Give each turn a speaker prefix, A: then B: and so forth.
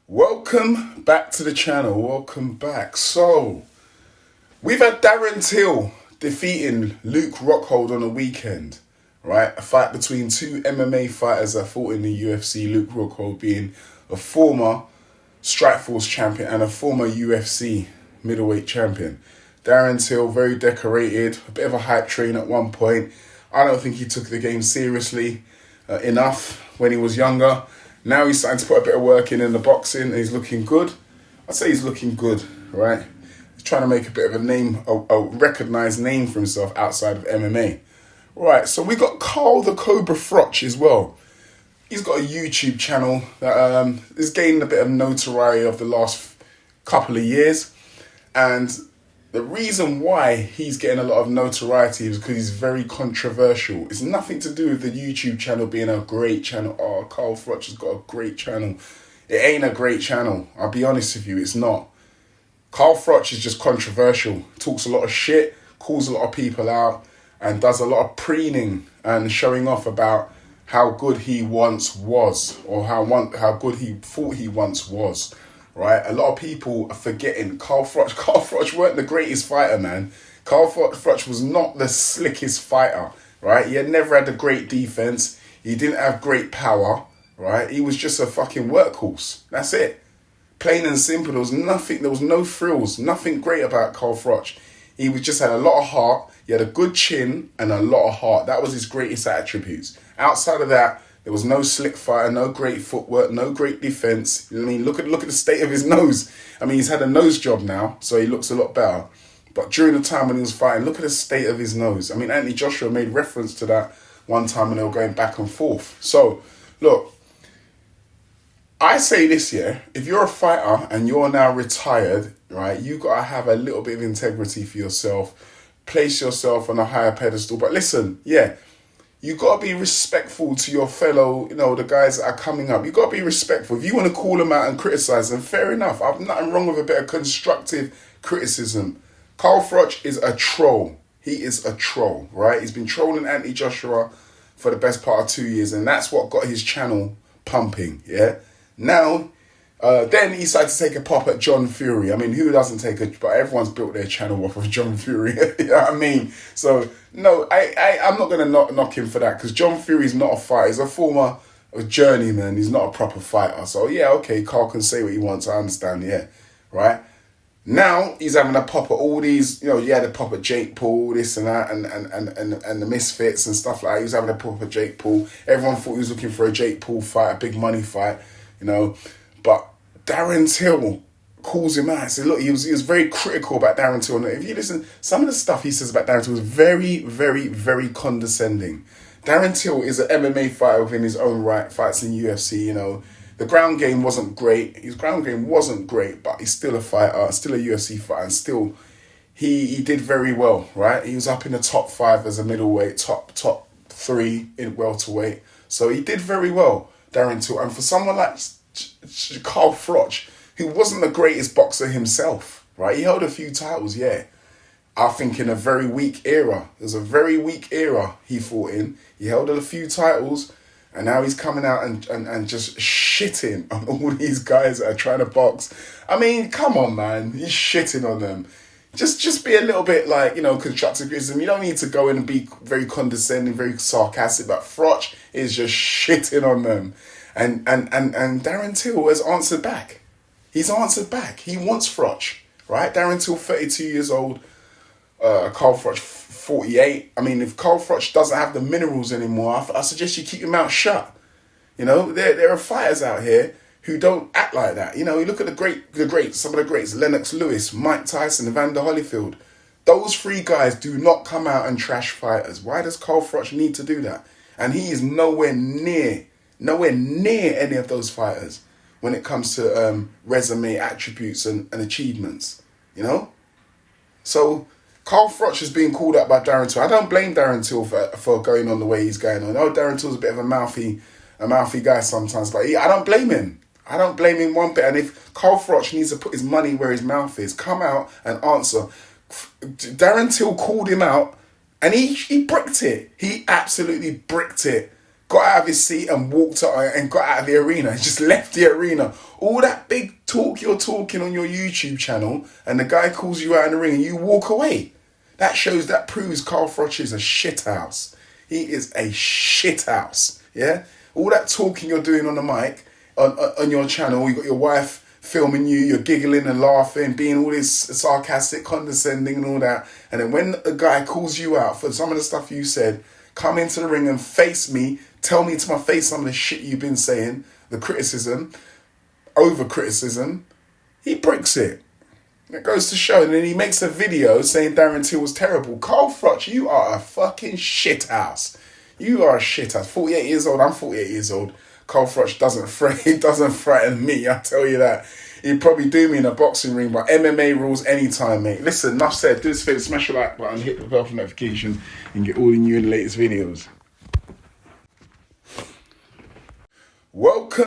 A: Welcome back to the channel. Welcome back. So, we've had Darren Till defeating Luke Rockhold on the weekend, right? A fight between two MMA fighters that fought in the UFC. Luke Rockhold being a former Strikeforce champion and a former UFC middleweight champion. Darren Till, very decorated, a bit of a hype train at one point. I don't think he took the game seriously enough when he was younger. Now he's starting to put a bit of work in the boxing and he's looking good. I'd say he's looking good, right? He's trying to make a bit of a name, a recognised name for himself outside of MMA. Right, so we got Carl the Cobra Frotch as well. He's got a YouTube channel that has gained a bit of notoriety of the last couple of years. And the reason why he's getting a lot of notoriety is because he's very controversial. It's nothing to do with the YouTube channel being a great channel. Oh, Carl Frotch has got a great channel. It ain't a great channel. I'll be honest with you, it's not. Carl Frotch is just controversial. Talks a lot of shit, calls a lot of people out, and does a lot of preening and showing off about how good he once was, or how good he thought he once was. Right, a lot of people are forgetting Carl Frotch. Carl Frotch weren't the greatest fighter, man. Carl Frotch was not the slickest fighter, right? He had never had a great defense. He didn't have great power, right? He was just a fucking workhorse. That's it. Plain and simple. There was nothing. There was no frills. Nothing great about Carl Frotch. He was just had a lot of heart. He had a good chin and a lot of heart. That was his greatest attributes. Outside of that, there was no slick fighter, no great footwork, no great defense. I mean, look at the state of his nose. I mean, he's had a nose job now, so he looks a lot better. But during the time when he was fighting, look at the state of his nose. I mean, Anthony Joshua made reference to that one time when they were going back and forth. So, look, I say this, yeah, if you're a fighter and you're now retired, right, you got to have a little bit of integrity for yourself. Place yourself on a higher pedestal. But listen, yeah, you got to be respectful to your fellow, the guys that are coming up. You got to be respectful. If you want to call them out and criticize them, fair enough. I've nothing wrong with a bit of constructive criticism. Carl Frotch is a troll. He is a troll, right? He's been trolling Anthony Joshua for the best part of 2 years, and that's what got his channel pumping, yeah? Now, then he decided to take a pop at John Fury. I mean, who doesn't but everyone's built their channel off of John Fury. You know what I mean? So, no, I'm not going to knock him for that because John Fury's not a fighter. He's a former journeyman. He's not a proper fighter. So, yeah, okay, Carl can say what he wants. I understand, yeah, right? Now, he's having a pop at all these, he had a pop at Jake Paul, this and that, and the Misfits and stuff like that. He was having a pop at Jake Paul. Everyone thought he was looking for a Jake Paul fight, a big money fight, But Darren Till calls him out. So look, he was very critical about Darren Till. And if you listen, some of the stuff he says about Darren Till is very, very, very condescending. Darren Till is an MMA fighter within his own right, fights in UFC, The ground game wasn't great. His ground game wasn't great, but he's still a fighter, still a UFC fighter, and still he did very well, right? He was up in the top 5 as a middleweight, top 3 in welterweight. So he did very well, Darren Till. And for someone like Carl Frotch, who wasn't the greatest boxer himself, right? He held a few titles, yeah. I think in a very weak era. There's a very weak era he fought in. He held a few titles, and now he's coming out and just shitting on all these guys that are trying to box. I mean, come on, man. He's shitting on them. Just be a little bit constructive criticism. You don't need to go in and be very condescending, very sarcastic, but Frotch is just shitting on them. And Darren Till has answered back. He's answered back. He wants Frotch, right? Darren Till, 32 years old. Carl Frotch, 48. I mean, if Carl Frotch doesn't have the minerals anymore, I suggest you keep your mouth shut. There are fighters out here who don't act like that. You look at the greats, some of the greats, Lennox Lewis, Mike Tyson, Evander Holyfield. Those 3 guys do not come out and trash fighters. Why does Carl Frotch need to do that? And he is nowhere near any of those fighters when it comes to resume attributes and achievements, So Carl Frotch is being called out by Darren Till. I don't blame Darren Till for going on the way he's going on. I know Darren Till's a bit of a mouthy guy sometimes, but I don't blame him. I don't blame him one bit. And if Carl Frotch needs to put his money where his mouth is, come out and answer. Darren Till called him out, and he bricked it. He absolutely bricked it. got out of his seat and walked out and got out of the arena and just left the arena. All that big talk you're talking on your YouTube channel and the guy calls you out in the ring and you walk away. That proves Carl Frotch is a shithouse. He is a shithouse. Yeah? All that talking you're doing on the mic, on your channel, you got your wife filming you, you're giggling and laughing, being all this sarcastic, condescending and all that. And then when a guy calls you out for some of the stuff you said, come into the ring and face me, tell me to my face some of the shit you've been saying, the criticism, over criticism, he bricks it. It goes to show. And then he makes a video saying Darren Till was terrible. Carl Frotch, you are a fucking shithouse. You are a shithouse. 48 years old, I'm 48 years old. Carl Frotch doesn't threaten me, I tell you that. He'd probably do me in a boxing ring, but MMA rules anytime, mate. Listen, enough said. Do us a favour, smash the like button, hit the bell for notifications, and get all the new and latest videos. Welcome.